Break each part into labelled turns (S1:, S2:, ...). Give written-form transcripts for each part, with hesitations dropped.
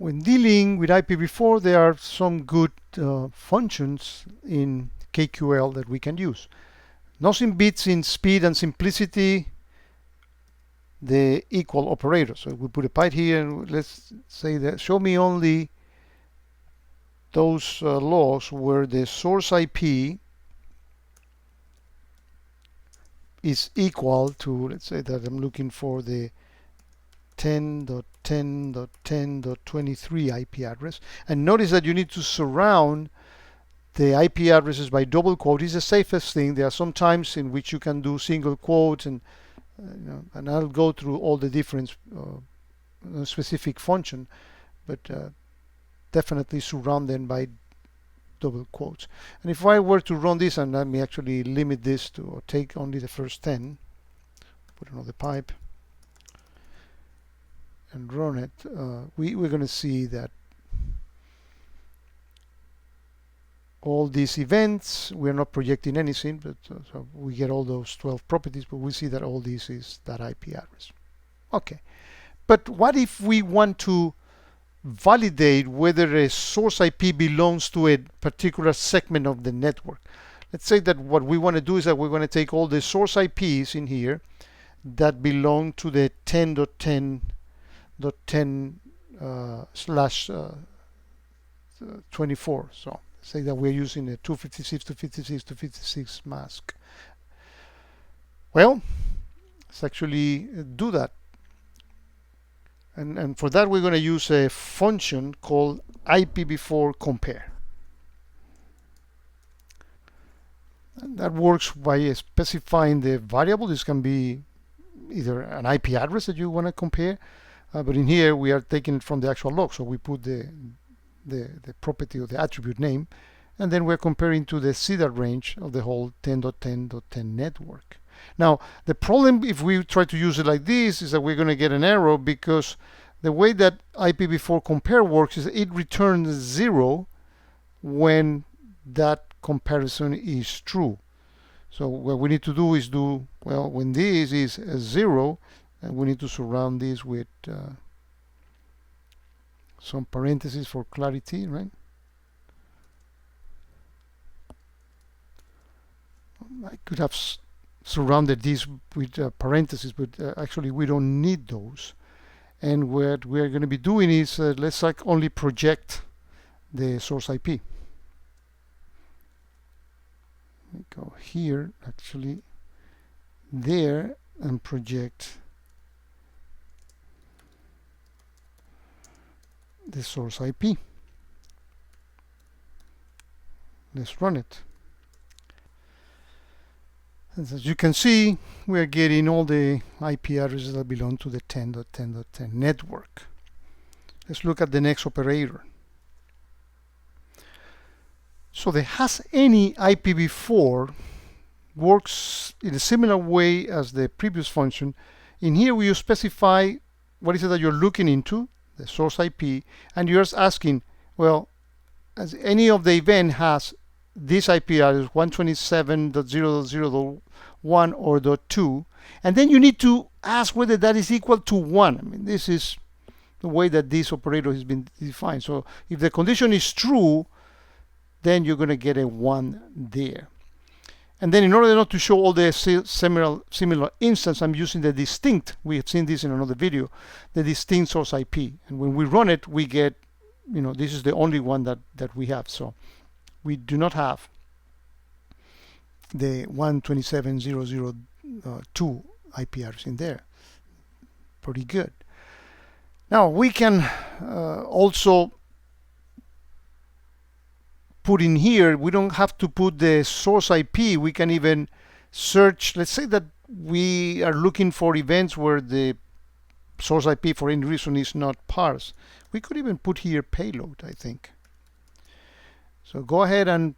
S1: When dealing with IPv4, there are some good functions in KQL that we can use. Nothing beats in speed and simplicity the equal operator. So we put a pipe here, and let's say that show me only those logs where the source IP is equal to, let's say that I'm looking for the 10.10.10.23 IP address. And notice that you need to surround the IP addresses by double quote. Is the safest thing. There are some times in which you can do single quotes, and and I'll go through all the different specific function, but definitely surround them by double quotes. And if I were to run this, and let me actually limit this to, or take only the first 10, put another pipe, and run it, we're going to see that all these events, we're not projecting anything, but so we get all those 12 properties, but we see that all this is that IP address. Okay, but what if we want to validate whether a source IP belongs to a particular segment of the network? Let's say that what we want to do is that we're going to take all the source IPs in here that belong to the 10.10.10/24. So say that we're using a 256.256.256 mask. Well, let's actually do that. And for that, we're going to use a function called ipv4 compare. And that works by specifying the variable. This can be either an IP address that you want to compare, but in here we are taking it from the actual log. So we put the property or the attribute name, and then we're comparing to the CDAR range of the whole 10.10.10 network. Now, the problem if we try to use it like this is that we're going to get an error, because the way that ipv4 compare works is it returns 0 when that comparison is true. So what we need to do is well, when this is 0, and we need to surround this with some parentheses for clarity, right? I could have surrounded this with parentheses, but actually we don't need those. And what we're going to be doing is let's only project the source IP. Let me go here, actually there, and project the source IP. Let's run it. And as you can see, we are getting all the IP addresses that belong to the 10.10.10 network. Let's look at the next operator. So the hasAny IPv4 works in a similar way as the previous function. In here, we specify what is it that you're looking into, the source IP, and you're asking, well, as any of the event has this IP address 127.0.0.1 or .2, and then you need to ask whether that is equal to 1. I mean, this is the way that this operator has been defined. So if the condition is true, then you're going to get a 1 there. And then in order not to show all the similar instance, I'm using the distinct. We have seen this in another video, the distinct source IP. And when we run it, we get, this is the only one that we have. So we do not have the 127.0.0.2 IP address in there. Pretty good. Now we can also put in here, we don't have to put the source IP. We can even search. Let's say that we are looking for events where the source IP for any reason is not parsed. We could even put here payload, I think. So go ahead and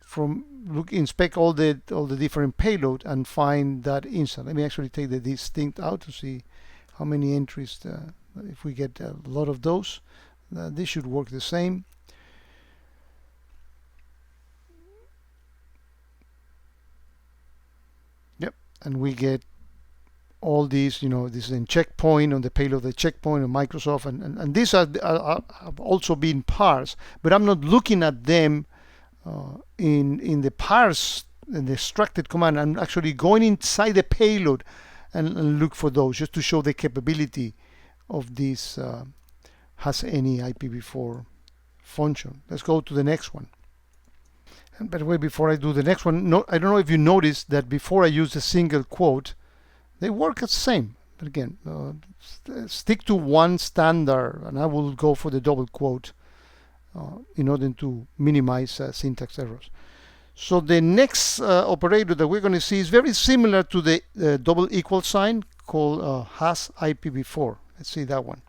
S1: inspect all the different payload and find that instance. Let me actually take the distinct out to see how many entries. If we get a lot of those, this should work the same. Yep, and we get all these, this is in checkpoint, on the payload, the checkpoint, on Microsoft, and these have also been parsed, but I'm not looking at them in the parse, in the extracted command. I'm actually going inside the payload and look for those, just to show the capability of this has any IPv4 function. Let's go to the next one. And by the way, before I do the next one, I don't know if you noticed that before I use a single quote, they work the same. But again, stick to one standard, and I will go for the double quote in order to minimize syntax errors. So the next operator that we're going to see is very similar to the double equal sign, called has IPv4. Let's see that one.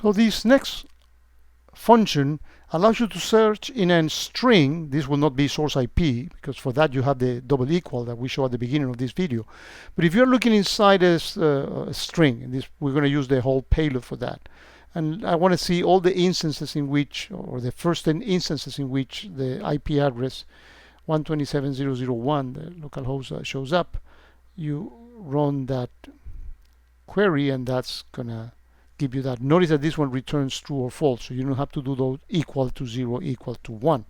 S1: So this next function allows you to search in a string. This will not be source IP, because for that you have the double equal that we show at the beginning of this video. But if you're looking inside a string, and we're going to use the whole payload for that, and I want to see all the instances in which, or the first 10 instances in which the IP address 127.0.0.1, the localhost, shows up, you run that query, and that's gonna give you that. Notice that this one returns true or false, so you don't have to do those equal to 0, equal to 1.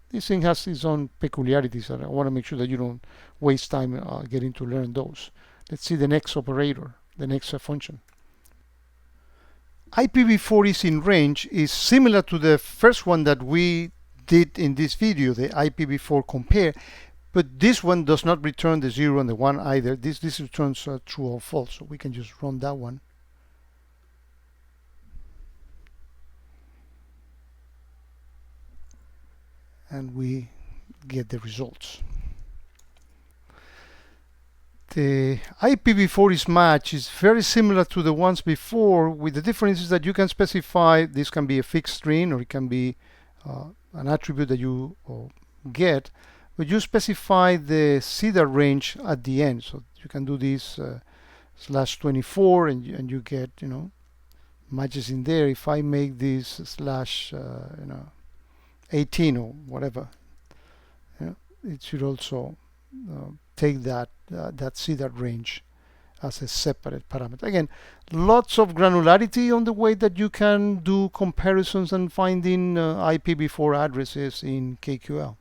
S1: This thing has its own peculiarities, and I want to make sure that you don't waste time getting to learn those. Let's see the next operator, the next function. IPv4 is in range is similar to the first one that we did in this video, the IPv4 compare, but this one does not return the 0 and the 1 either. This returns true or false, so we can just run that one. And we get the results. The IPv4 match is very similar to the ones before, with the difference is that you can specify, this can be a fixed string, or it can be an attribute that you get, but you specify the CDAR range at the end. So you can do this /24, and you get, matches in there. If I make this /18 or whatever, it should also take that CDAR range as a separate parameter. Again, lots of granularity on the way that you can do comparisons and finding IPv4 addresses in KQL.